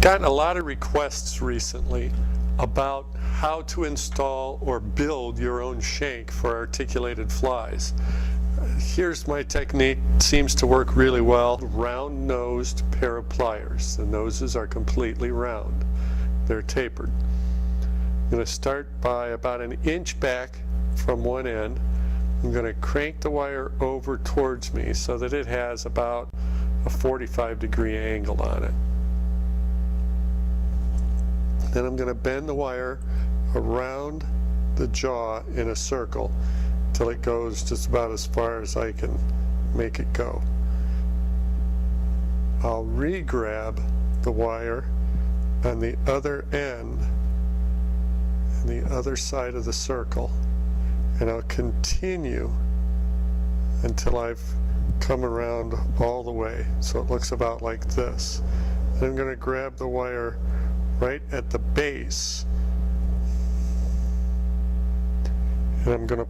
Gotten a lot of requests recently about how to install or build your own shank for articulated flies. Here's my technique. Seems to work really well. Round-nosed pair of pliers. The noses are completely round. They're tapered. I'm going to start by about an inch back from one end. I'm going to crank the wire over towards me so that it has about a 45-degree angle on it. Then I'm going to bend the wire around the jaw in a circle till it goes just about as far as I can make it go. I'll re-grab the wire on the other end and the other side of the circle, and I'll continue until I've come around all the way so it looks about like this. Then I'm going to grab the wire right at the base, and I'm going to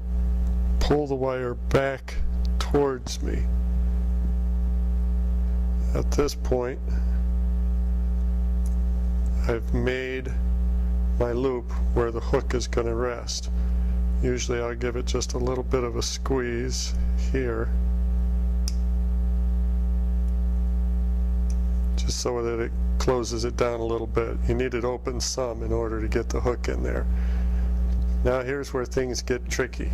pull the wire back towards me. At this point, I've made my loop where the hook is going to rest. Usually I'll give it just a little bit of a squeeze here, just so that it closes it down a little bit. You need it open some in order to get the hook in there. Now here's where things get tricky.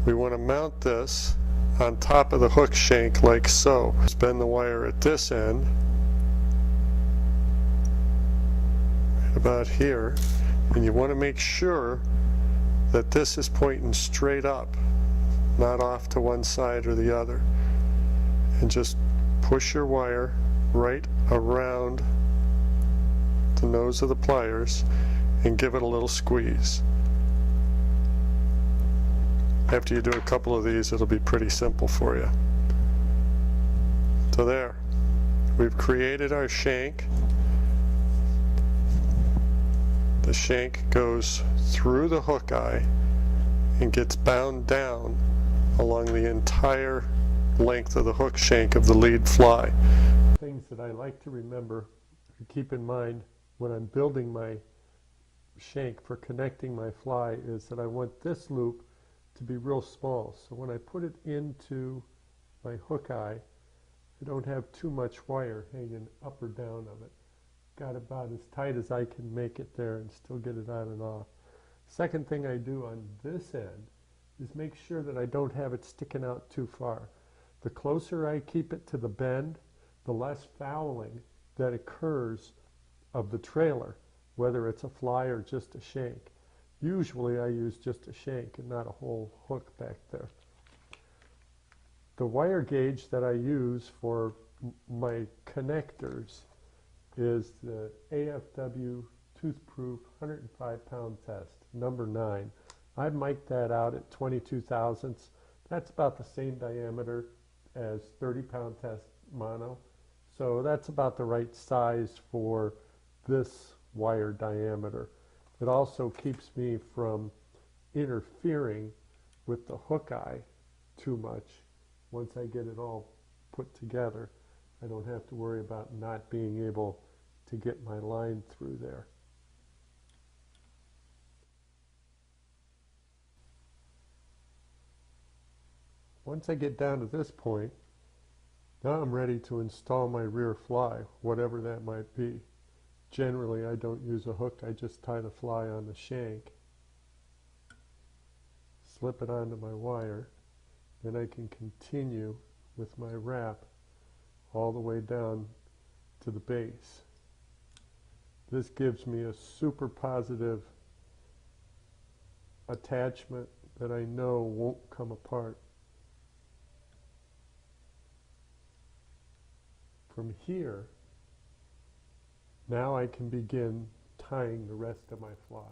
We want to mount this on top of the hook shank like so. Just bend the wire at this end, right about here, and you want to make sure that this is pointing straight up, not off to one side or the other. And just push your wire right around the nose of the pliers and give it a little squeeze. After you do a couple of these, it'll be pretty simple for you. So there, we've created our shank. The shank goes through the hook eye and gets bound down along the entire length of the hook shank of the lead fly. Things that I like to remember or keep in mind when I'm building my shank for connecting my fly is that I want this loop to be real small. So when I put it into my hook eye, I don't have too much wire hanging up or down of it. Got about as tight as I can make it there and still get it on and off. Second thing I do on this end is make sure that I don't have it sticking out too far. The closer I keep it to the bend, the less fouling that occurs of the trailer, whether it's a fly or just a shank. Usually I use just a shank and not a whole hook back there. The wire gauge that I use for my connectors is the AFW toothproof 105-pound test, number 9. I've mic'd that out at 22 thousandths. That's about the same diameter as 30-pound test mono. So that's about the right size for this wire diameter. It also keeps me from interfering with the hook eye too much. Once I get it all put together, I don't have to worry about not being able to get my line through there. Once I get down to this point, now I'm ready to install my rear fly, whatever that might be. Generally, I don't use a hook, I just tie the fly on the shank, slip it onto my wire, then I can continue with my wrap all the way down to the base. This gives me a super positive attachment that I know won't come apart. From here, now I can begin tying the rest of my fly.